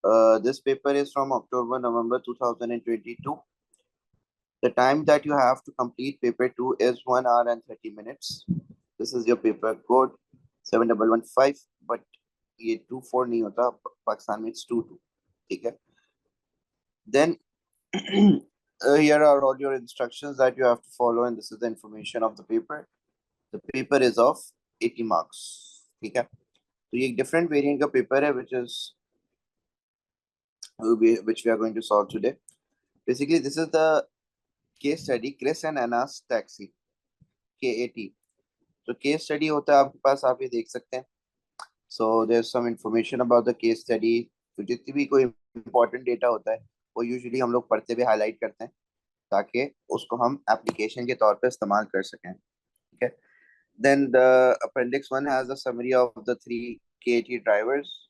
This paper is from October November 2022. The time that you have to complete paper 2 is 1 hour and 30 minutes. This is your paper code 7115, but ये 24 नहीं होता पाकिस्तान में, it's 22. ठीक है. Then here are all your instructions that you have to follow, and this is the information of the paper. The paper is of 80 marks. ठीक है. तो ये एक different variant का paper है which we are going to solve today. Basically, this is the case study Chris and Anna's taxi, KAT. तो case study होता है आपके पास, आप ये देख सकते हैं. So there's some information about the case study. तो जितनी भी कोई important data होता है वो usually हम लोग पढ़ते हुए highlight करते हैं ताकि उसको हम application के तौर पे इस्तेमाल कर सकें. ठीक है. Then the appendix 1 has a summary of the 3 KAT drivers.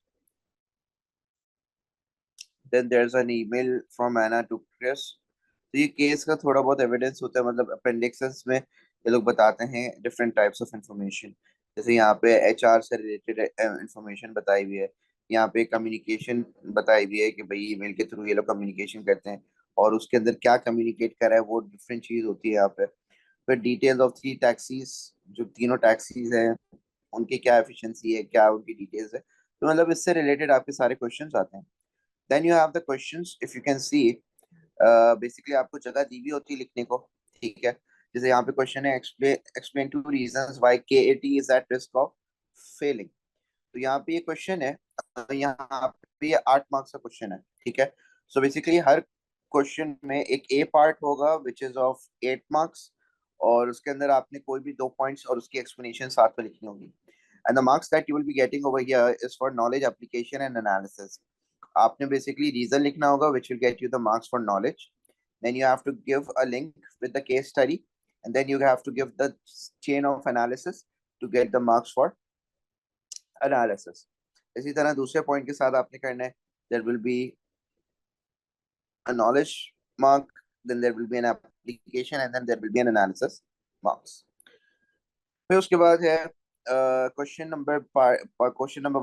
Then there's an email from Anna to Chris. तो ये केस का थोड़ा बहुत एविडेंस होता है, मतलब अपेंडिक्सेस में ये लोग बताते हैं डिफरेंट टाइप्स ऑफ इंफॉर्मेशन. जैसे यहाँ पे एचआर से रिलेटेड इंफॉर्मेशन बताई हुई है, यहाँ पे कम्युनिकेशन बताई हुई है कि भाई ईमेल के थ्रू ये लोग कम्युनिकेशन करते हैं और उसके अंदर क्या कम्युनिकेट कर रहा है वो डिफरेंट चीज होती है यहाँ पे. फिर डिटेल्स ऑफ 3 टैक्सीज, जो तीनों टैक्सीज हैं उनकी क्या एफिशिएंसी है, क्या उनकी डिटेल्स है. तो मतलब इससे रिलेटेड आपके सारे क्वेश्चंस आते हैं. Then you have the questions. If you can see basically आपको जगह दी भी होती है लिखने को. ठीक है. जैसे यहाँ पे क्वेश्चन है explain two reasons why KAT is at risk of failing. तो यहाँ पे ये क्वेश्चन है, यहाँ पे ये 8 मार्क्स का क्वेश्चन है. ठीक है. सो बेसिकली हर क्वेश्चन में एक ए पार्ट होगा विच इज ऑफ 8 मार्क्स, और उसके अंदर आपने कोई भी 2 पॉइंट्स और उसकी एक्सप्लेनेशन साथ में लिखनी होगी. And the marks that you will be getting over here is for knowledge application and analysis. आपने बेसिकली रीजन लिखना होगा which will get you the marks for knowledge. Then you have to give a link with the case study, and then you have to give the chain of analysis to get the marks for analysis. इसी तरह दूसरे point के साथ आपने करना है. there will be a knowledge mark, then there will be an application, and then there will be an analysis marks. फिर उसके बाद है question number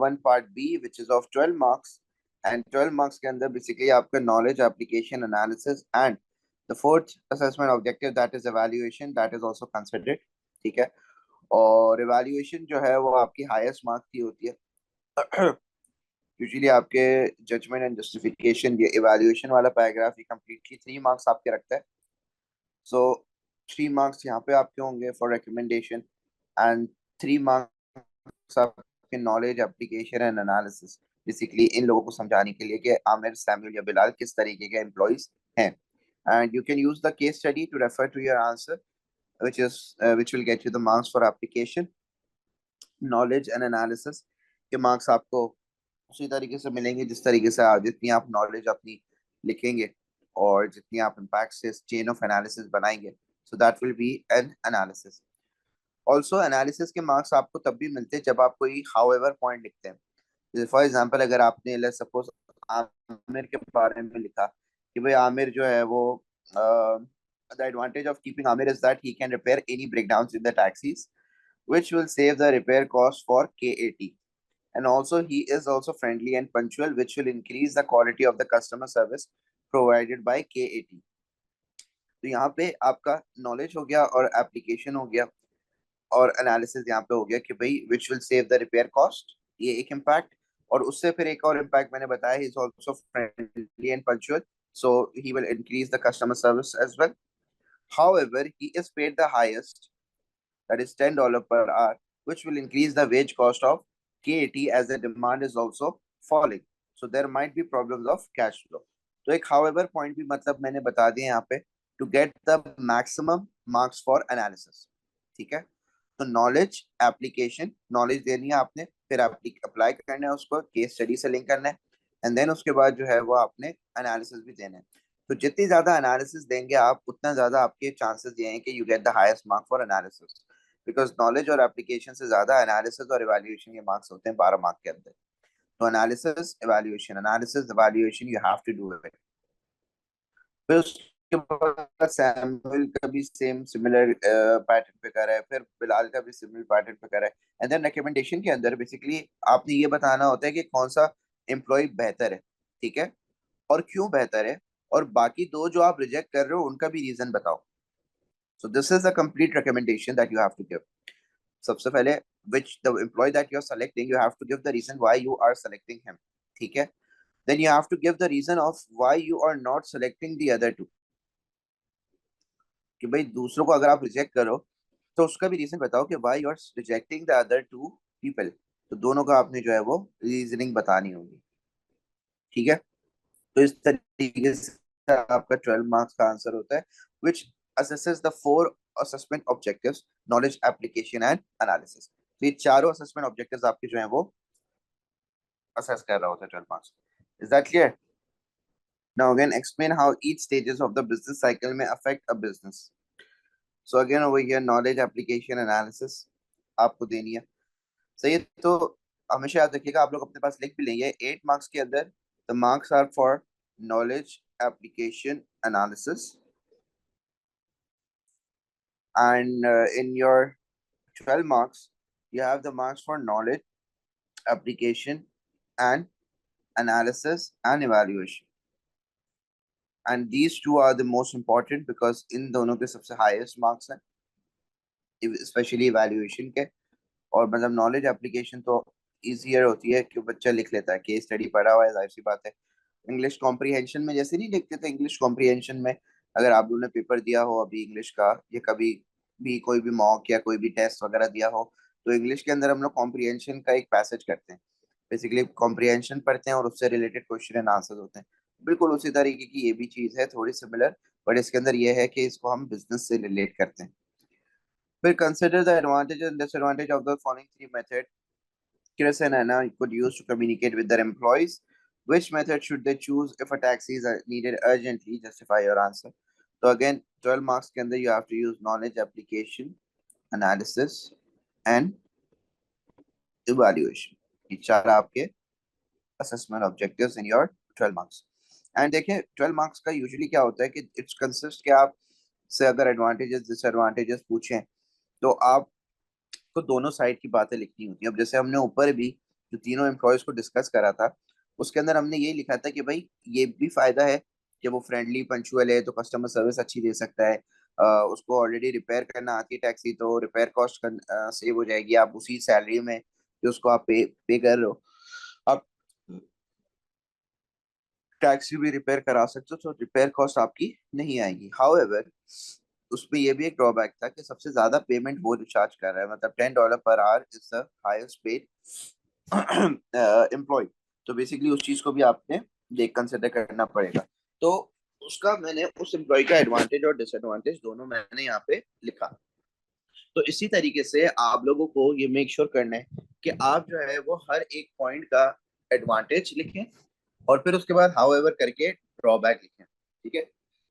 1 part B which is of 12 marks. And 12 marks के अंदर बेसिकली आपका knowledge application analysis and the fourth assessment objective that is evaluation that is also considered. ठीक है. और एवेल्युएशन जो है वो आपकी हाईएस्ट मार्क्स की होती है. यूजुअली आपके जजमेंट एंड जस्टिफिकेशन, ये एवेल्युएशन वाला पैराग्राफ ये कंप्लीटली 3 मार्क्स आपके रखता है. सो 3 मार्क्स यहाँ पे आपके होंगे फॉर रिकमेंडेशन एंड 3 मार्क्स आपके knowledge application and analysis. Basically इन लोगों को समझाने के लिए कि आमिर, सैमुअल या बिलाल किस तरीके के एम्प्लॉइज हैं. And you can use the case study to refer to your answer which will get you the marks for application, knowledge and analysis. के मार्क्स आपको उसी तरीके से मिलेंगे जिस तरीके से जितनी आप नॉलेज अपनी लिखेंगे और जितनी आप इम्पैक्ट से चेन ऑफ एनालिसिस बनाएंगे. So that will be N analysis. Also analysis के मार्क्स आपको तब भी मिलते हैं जब आप कोई हाउएवर पॉइंट लिखते हैं. फॉर एग्जांपल अगर आपने लेट्स सपोज आमिर के बारे में लिखा कि भाई आमिर जो है वो the advantage of keeping Amir is that he can repair any breakdowns in the taxis, which will save the repair cost for KAT. And also he is also friendly and punctual, which will increase the quality of the customer service provided by KAT. तो यहाँ पे आपका knowledge हो गया और application हो गया और एनालिसिस यहाँ पे हो गया कि भाई which will save the repair cost, ये एक इम्पैक्ट. और उससे फिर एक और इम्पैक्ट मैंने बताया, he is also friendly and punctual, so he will increase the customer service as well. However, he is paid the highest, that is $10 per hour, which will increase the wage cost of KAT as the demand is also falling. So there might be problems of cash flow. तो एक however point भी मतलब मैंने बता दिया यहाँ पे to get the maximum marks for analysis. ठीक है. तो नॉलेज एप्लीकेशन, नॉलेज देनी है आपने, फिर अप्लाई करना है उसको, केस स्टडी से लिंक करना है, एंड देन उसके बाद जो है वो आपने एनालिसिस भी देना है. तो जितनी ज्यादा एनालिसिस देंगे आप उतना ज्यादा आपके चांसेस ये हैं कि you get the highest mark for analysis, because knowledge और एप्लीकेशन से ज्यादा एनालिसिस और इवैल्यूएशन के मार्क्स होते हैं 12 मार्क के अंदर. तो analysis evaluation you have to do it. फिर उसके बाद सैमुअल का भी सेम सिमिलर पैटर्न पे कर रहा है, फिर बिलाल का भी सिमिलर पैटर्न पे कर रहा है. एंड देन रिकमेंडेशन के अंदर बेसिकली आपने ये बताना होता है कि कौन सा एम्प्लॉय बेहतर है. ठीक है, और क्यों बेहतर है, और बाकी दो जो आप रिजेक्ट कर रहे हो उनका भी रीजन बताओ. So this is a complete recommendation that you have to give. सबसे पहले which the employee that you're selecting, you have to give the reason why you are selecting him. ठीक है. Then you have to give the reason of why you are not selecting the other two. कि भाई दूसरों को अगर आप reject करो तो उसका भी रीजन बताओ कि why you are rejecting the other two people. तो दोनों का आपने जो है वो रीजनिंग बतानी होगी. ठीक है. तो इस तरीके से आपका 12 मार्क्स का आंसर होता है which assesses the four assessment objectives: knowledge, application and analysis. तो ये चारों assessment objectives आपके जो हैं वो assess कर रहा होता है 12 marks. Is that clear? Now again explain how each stages of the business cycle may affect a business. So again over here knowledge, application, analysis आपको देनी है. सही है. तो हमेशा याद रखिएगा, आप लोग अपने पास लिख भी लेंगे 8 मार्क्स के अंदर the marks are for knowledge, application, analysis, and in your 12 marks you have the marks for knowledge, application and analysis and evaluation, and these two are the most important because इन दोनों के सबसे highest marks हैं, especially evaluation के. और मतलब knowledge application तो easier होती है कि बच्चा लिख लेता है, केस स्टडी पढ़ा हुआ है, जाहिर सी बात है. इंग्लिश कॉम्प्रिहेंशन में जैसे नहीं लिखते थे, इंग्लिश कॉम्प्रिहेंशन में अगर आप लोगों ने पेपर दिया हो अभी इंग्लिश का, या कभी भी कोई भी मॉक या कोई भी टेस्ट वगैरह दिया हो, तो इंग्लिश के अंदर हम लोग कॉम्प्रिहेंशन का एक पैसेज करते हैं. बेसिकली कॉम्प्रिहेंशन पढ़ते हैं और उससे रिलेटेड क्वेश्चन एंड आंसर होते हैं. बिल्कुल उसी तरीके की ये भी चीज है, थोड़ी सिमिलर, बट इसके अंदर ये है कि इसको हम बिजनेस से रिलेट करते हैं. फिर consider the advantage and disadvantage of the following three method Chris and Anna could use to communicate with their employees. Which method should they choose if a taxi is needed urgently? Justify your answer. So again, 12 marks के अंदर you have to use knowledge, application, analysis and evaluation. ये चार आपके assessment objectives in your 12 marks. And देखिए 12 marks का usually क्या होता है कि it's consist कि आप से अगर advantages disadvantages पूछें तो आप को दोनों साइड की बातें लिखनी होती है. अब जैसे हमने ऊपर भी जो तीनों एम्प्लॉयज को डिस्कस करा था उसके अंदर हमने ये लिखा था कि भाई ये भी फायदा है कि वो फ्रेंडली पंचुअल है तो कस्टमर सर्विस अच्छी दे सकता है. उसको ऑलरेडी रिपेयर करना आती है टैक्सी, तो रिपेयर कॉस्ट सेव हो जाएगी आप उसी सैलरी में जो उसको आप पे कर रहे हो. आप टैक्सी भी रिपेयर करा सकते हो तो रिपेयर कॉस्ट आपकी नहीं आएगी. हाउएवर उसमें ये भी एक ड्रॉबैक था कि सबसे ज्यादा पेमेंट वो जो चार्ज कर रहा है, मतलब $10 per hour is the highest paid employee. तो बेसिकली उस चीज को भी आपने देख कंसिडर करना पड़ेगा. तो उसका मैंने उस एम्प्लॉय का एडवांटेज और डिसएडवांटेज दोनों मैंने यहाँ पे लिखा. तो इसी तरीके से आप लोगों को ये मेक श्योर करना है कि आप जो है वो हर एक पॉइंट का एडवांटेज लिखें और फिर उसके बाद हाउ एवर करके ड्रॉबैक लिखें. ठीक है.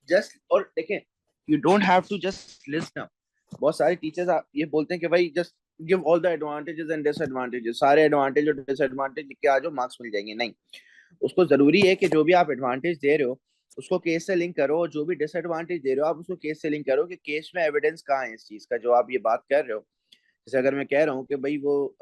जस्ट और देखें, you don't have to just list down. बहुत सारे टीचर्स ये बोलते हैं कि भाई just give all the advantages and disadvantages, सारे एडवांटेज और डिसएडवांटेज लिख के आ जाओ मार्क्स मिल जाएंगे. नहीं, उसको जरूरी है कि जो भी आप एडवांटेज दे रहे हो उसको केस से लिंक करो, और जो भी डिसएडवांटेज दे रहे हो आप उसको केस से लिंक करो कि केस में एविडेंस कहाँ है इस चीज का जो आप ये बात कर रहे हो. जैसे अगर मैं कह रहा हूँ कि भाई वो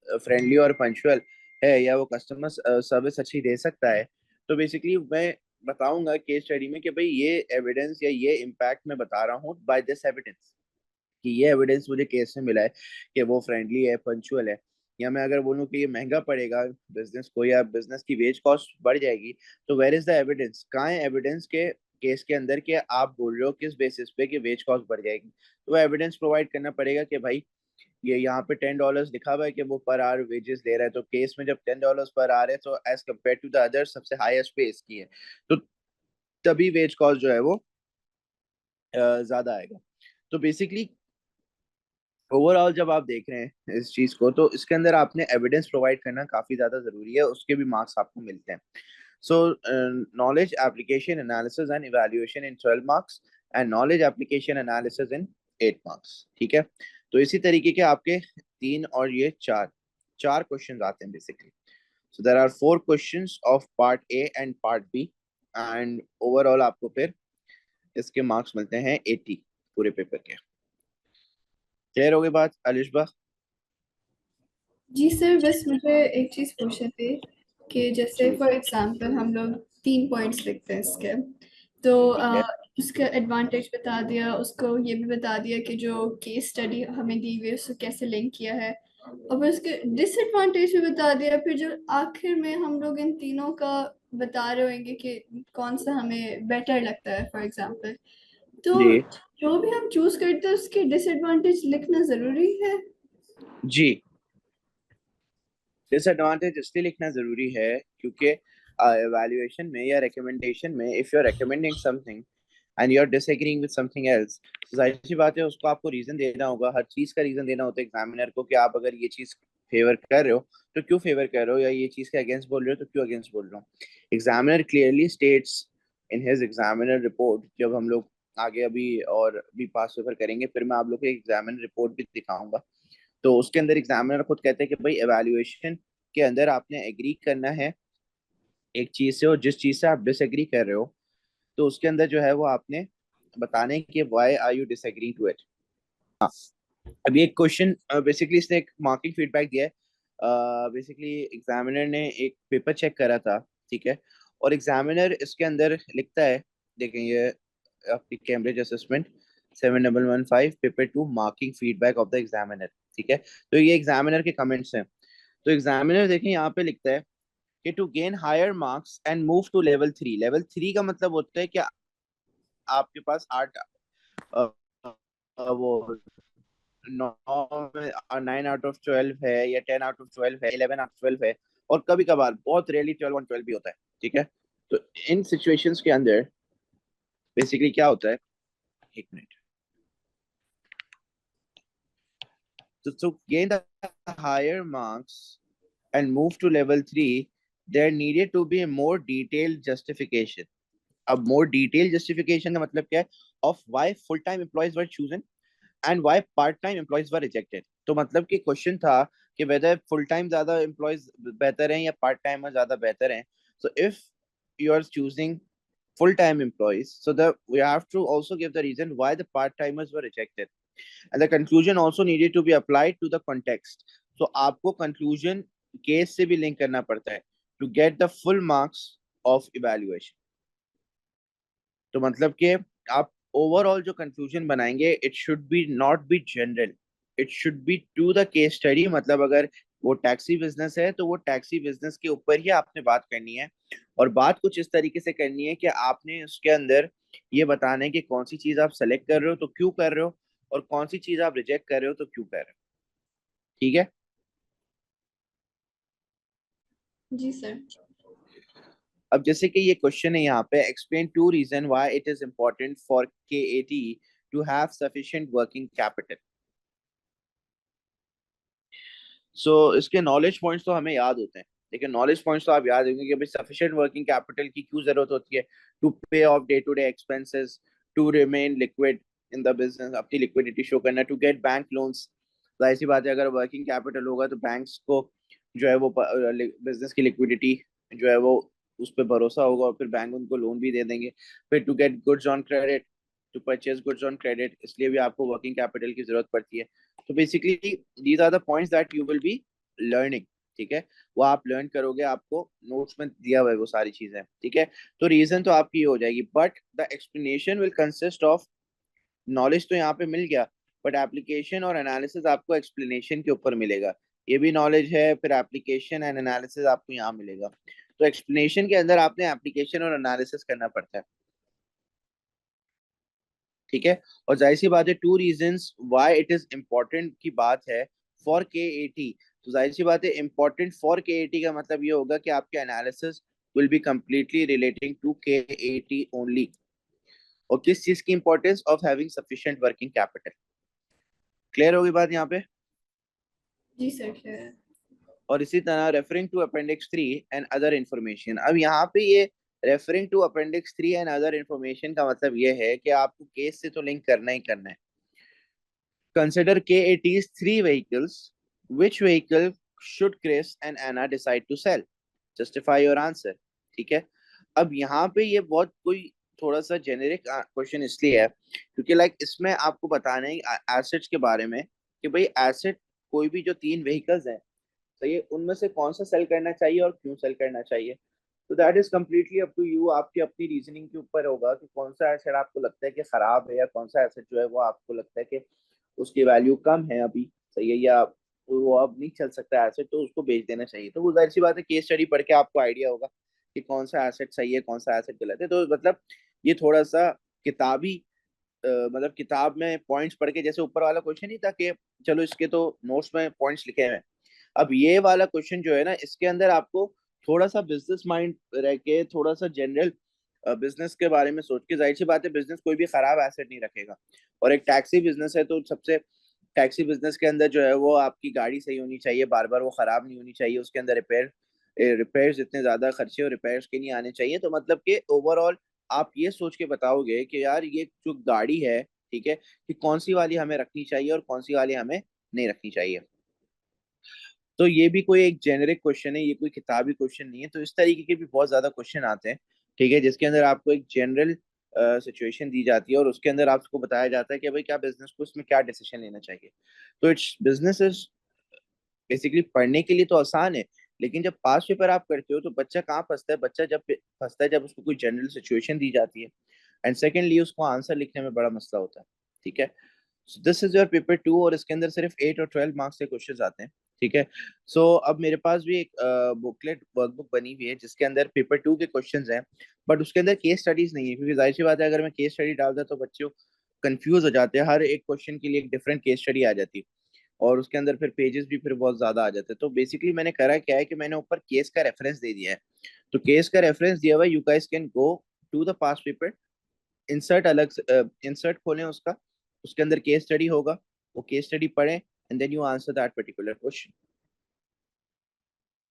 फ्रेंडली और पंचुअल है या वो कस्टमर सर्विस अच्छी दे सकता है, तो बेसिकली मैं बताऊंगा केस स्टडी में कि भाई ये एविडेंस या ये इम्पैक्ट मैं बता रहा हूँ बाय दिस एविडेंस, कि ये एविडेंस मुझे केस में मिला है कि वो फ्रेंडली है पंचुअल है. या मैं अगर बोलूँ कि ये महंगा पड़ेगा बिजनेस को या बिजनेस की वेज कॉस्ट बढ़ जाएगी, तो वेर इज द एविडेंस, कहाँ है एविडेंस के केस के अंदर कि आप बोल रहे हो किस बेसिस पे कि वेज कॉस्ट बढ़ जाएगी. तो वो एविडेंस प्रोवाइड करना पड़ेगा कि भाई ये यहाँ पे $10 लिखा हुआ है कि वो पर आवर वेजेस दे रहा है, तो केस में जब $10 पर आवर है तो as compare to the other सबसे हाईएस्ट पे इसकी है, तो तभी वेज कॉस्ट जो है वो ज्यादा आएगा. तो बेसिकली ओवरऑल जब आप देख रहे हैं इस चीज को तो इसके अंदर आपने एविडेंस प्रोवाइड करना काफी ज्यादा जरूरी है, उसके भी मार्क्स आपको मिलते हैं. सो knowledge application analysis and evaluation in 12 marks and knowledge application analysis in 8 marks. ठीक है. तो इसी तरीके के आपके तीन और ये चार चार क्वेश्चन आते हैं basically. So there are 4 questions of part A and part B, and overall आपको फिर इसके मार्क्स मिलते हैं 80 पूरे पेपर के. क्लियर हो गई बात अलिशबा? जी सर, बस मुझे एक चीज पूछनी थी कि जैसे जी। फॉर एग्जांपल हम लोग 3 पॉइंट्स लिखते हैं इसके, तो ठीक है। उसका एडवांटेज बता दिया, उसको ये भी बता दिया कि जो केस स्टडी हमें दी हुई है उसको कैसे लिंक किया है, और फिर उसके डिसएडवांटेज भी बता दिया। फिर जो आखिर में हम लोग इन तीनों का बता रहे होंगे कि कौन सा हमें बेटर लगता है फॉर एग्जांपल, तो जी। जो भी हम चूज करते हैं उसके डिसएडवांटेज लिखना जरूरी है। जी, डिसएडवांटेज इसलिए लिखना जरूरी है क्योंकि एवेल्युएशन में या रिकमेंडेशन में if you are recommending something and you are disagreeing with something else, जाहिर सी बात है उसको आपको रीजन देना होगा, हर चीज का रीजन देना होता है एग्जामिनर को कि आप अगर ये चीज फेवर कर रहे हो तो क्यों फेवर कर रहे हो, या ये चीज के अगेंस्ट बोल रहे हो तो क्यों अगेंस्ट बोल रहे हो। Examiner clearly states in his examiner report, जब हम लोग आगे अभी और भी पास पेपर करेंगे फिर मैं आप लोग को एग्जामिनर रिपोर्ट भी दिखाऊंगा, तो उसके अंदर एग्जामिनर खुद कहते हैं कि भाई एवेल्युएशन के अंदर आपने एग्री करना है एक चीज से, और जिस चीज से आप डिसएग्री कर रहे हो तो उसके अंदर जो है वो आपने बताने कि why are you disagree to it. अभी एक क्वेश्चन बेसिकली इसने एक मार्किंग फीडबैक दिया है। बेसिकली एग्जामिनर ने एक पेपर चेक करा था, ठीक है, और एग्जामिनर इसके अंदर लिखता है, देखें ये आपकी Cambridge assessment 7115 paper 2 marking feedback of the examiner, ठीक है, तो ये एग्जामिनर के कमेंट्स हैं। तो एग्जामिनर देखें यहाँ पे लिखता है कि to gain higher marks and move to level 3, level 3 का मतलब होता है कि आपके पास 8 वो 9 आउट ऑफ 12 है या 10 आउट ऑफ 12 है, 11 आउट ऑफ 12 है, और कभी कभार बहुत रेयरली 12 on 12 भी होता है, ठीक है। तो इन सिचुएशंस के अंदर बेसिकली क्या होता है, एक मिनट, तो to gain the higher marks and move to level 3 there needed to be more detailed justification. अब मोर डिटेल जस्टिफिकेशन का मतलब क्या है, of why full time employees were chosen and why part time employees were rejected. तो मतलब कि question था कि वेदर फुल टाइम ज्यादा एम्प्लॉयज बेहतर हैं या पार्ट टाइम ज्यादा बेहतर हैं। So if you are choosing full time employees, so the we have to also give the reason why the part timers were rejected, and the conclusion also needed to be applied to the context. So आपको conclusion case से भी link करना पड़ता है to get the full marks of evaluation। तो मतलब कि आप ओवरऑल जो कंक्लूजन बनाएंगे it should be not be general, it should be to the case study. मतलब अगर वो टैक्सी बिजनेस है तो वो टैक्सी बिजनेस के ऊपर ही आपने बात करनी है, और बात कुछ इस तरीके से करनी है कि आपने उसके अंदर ये बताना है कि कौन सी चीज आप सेलेक्ट कर रहे हो तो क्यों कर रहे हो, और कौन सी चीज आप रिजेक्ट कर रहे हो तो क्यों कर रहे हो, ठीक है। जी सर। अब जैसे कि ये क्वेश्चन है यहाँ पे, explain 2 reason why it is important for KAT to have sufficient working capital. इसके नॉलेज पॉइंट्स तो हमें याद होते हैं, लेकिन नॉलेज पॉइंट्स तो आप याद होंगे कि भाई सफिशिएंट वर्किंग कैपिटल की क्यों जरूरत होती है, to pay off day to day expenses, to remain liquid in the business, अपनी लिक्विडिटी शो करना, टू गेट बैंक लोन्स। जाहिर सी बात है अगर वर्किंग कैपिटल होगा तो बैंक्स को जो है वो बिजनेस की लिक्विडिटी जो है वो उस पर भरोसा होगा और फिर बैंक उनको लोन भी दे देंगे। फिर to get goods on credit, to purchase goods on credit, इसलिए भी आपको वर्किंग कैपिटल की जरूरत पड़ती है। तो basically these are the points that you will be learning, ठीक है, वो आप लर्न करोगे, आपको नोट्स में दिया हुआ है वो सारी चीजें, ठीक है। तो रीजन तो आपकी ये हो जाएगी, but the explanation will consist of, knowledge तो यहाँ पे मिल गया बट एप्लीकेशन और एनालिसिस आपको एक्सप्लेनेशन के ऊपर मिलेगा। ये भी नॉलेज है, फिर एप्लीकेशन एंड एनालिसिस आपको यहाँ मिलेगा। तो एक्सप्लेनेशन के अंदर आपने एप्लीकेशन और एनालिसिस करना पड़ता है, ठीक है। और जाहिर सी बात है 2 reasons why it is important की बात है फॉर के तो जाहिर सी बात है इम्पोर्टेंट फॉर के का मतलब ये होगा कि आपके analysis will be completely relating to K only. और किस चीज की importance of having sufficient working capital, clear होगी बात यहाँ पे। जी सर क्लियर। और इसी तरह referring to appendix 3 and other information, अब यहाँ पे ये referring to appendix 3 and other information का मतलब ये है कि आपको केस से तो लिंक करना ही करना है। Consider KAT's 3 vehicles. Which vehicle should Chris and Anna decide to sell? Justify your answer. ठीक है। अब यहाँ पे ये बहुत कोई थोड़ा सा जेनेरिक क्वेश्चन इसलिए है क्योंकि लाइक इसमें आपको बताना है एसेट्स के बारे में कि भाई एसेट कोई भी जो 3 व्हीकल्स हैं, तो ये उनमें से कौन सा सेल करना चाहिए और क्यों सेल करना चाहिए। तो that is completely up to you, आपकी अपनी रीजनिंग के ऊपर होगा कि कौन सा एसेट आपको लगता है कि खराब है, या कौन सा एसेट जो है वो आपको लगता है कि उसकी वैल्यू कम है अभी, सही है, या वो अब नहीं चल सकता एसेट, तो उसको बेच देना चाहिए। तो वो जाहिर सी बात है, केस स्टडी पढ़ के आपको आइडिया होगा कि कौन सा एसेट सही है, कौन सा एसेट गलत है। तो मतलब ये थोड़ा सा किताबी मतलब किताब में पॉइंट्स पढ़ के, जैसे ऊपर वाला क्वेश्चन नहीं था कि चलो इसके तो नोट्स में पॉइंट्स लिखे हुए हैं, अब ये वाला क्वेश्चन जो है ना, इसके अंदर आपको थोड़ा सा बिजनेस माइंड रह के, थोड़ा सा जनरल बिजनेस के बारे में सोच के, जाहिर सी बात है बिजनेस कोई भी खराब एसेट नहीं रखेगा। और एक टैक्सी बिजनेस है, तो सबसे टैक्सी बिजनेस के अंदर जो है वो आपकी गाड़ी सही होनी चाहिए, बार बार वो खराब नहीं होनी चाहिए, उसके अंदर रिपेयर्स इतने ज्यादा खर्चे और रिपेयर्स के नहीं आने चाहिए। तो मतलब कि ओवरऑल आप ये सोच के बताओगे कि यार ये जो गाड़ी है, ठीक है, कि कौन सी वाली हमें रखनी चाहिए और कौन सी वाली हमें नहीं रखनी चाहिए। तो ये भी कोई एक जेनरिक क्वेश्चन है, ये कोई किताबी क्वेश्चन नहीं है। तो इस तरीके के भी बहुत ज्यादा क्वेश्चन आते हैं, ठीक है, जिसके अंदर आपको एक जनरल सिचुएशन दी जाती है और उसके अंदर आपको बताया जाता है कि भाई क्या बिजनेस को उसमें क्या डिसीजन लेना चाहिए। तो इट्स बिजनेस इज बेसिकली पढ़ने के लिए तो आसान है, लेकिन जब पास पेपर आप करते हो तो बच्चा कहाँ फंसता है, बच्चा जब फंसता है जब उसको कोई जनरल सिचुएशन दी जाती है, एंड सेकेंडली उसको आंसर लिखने में बड़ा मसला होता है, ठीक है। दिस इज योर पेपर 2, और इसके अंदर सिर्फ 8 और 12 मार्क्स के क्वेश्चन आते हैं, ठीक है। अब मेरे पास भी एक बुकलेट वर्कबुक बनी हुई है जिसके अंदर पेपर 2 के क्वेश्चंस हैं, बट उसके अंदर केस स्टडीज नहीं है, क्योंकि जाहिर सी बात है अगर मैं केस स्टडी डालता तो बच्चों कंफ्यूज हो जाते हैं, हर एक क्वेश्चन के लिए एक डिफरेंट केस स्टडी आ जाती है, और उसके अंदर फिर पेजेस भी फिर बहुत ज्यादा आ जाते हैं। तो बेसिकली मैंने करा क्या है कि मैंने ऊपर केस का रेफरेंस दे दिया है। तो केस का रेफरेंस दिया हुआ है, you guys can go to the past paper, insert अलग इंसर्ट खोलें उसका, उसके अंदर केस स्टडी होगा, वो केस स्टडी पढ़ें, and then you answer that particular question.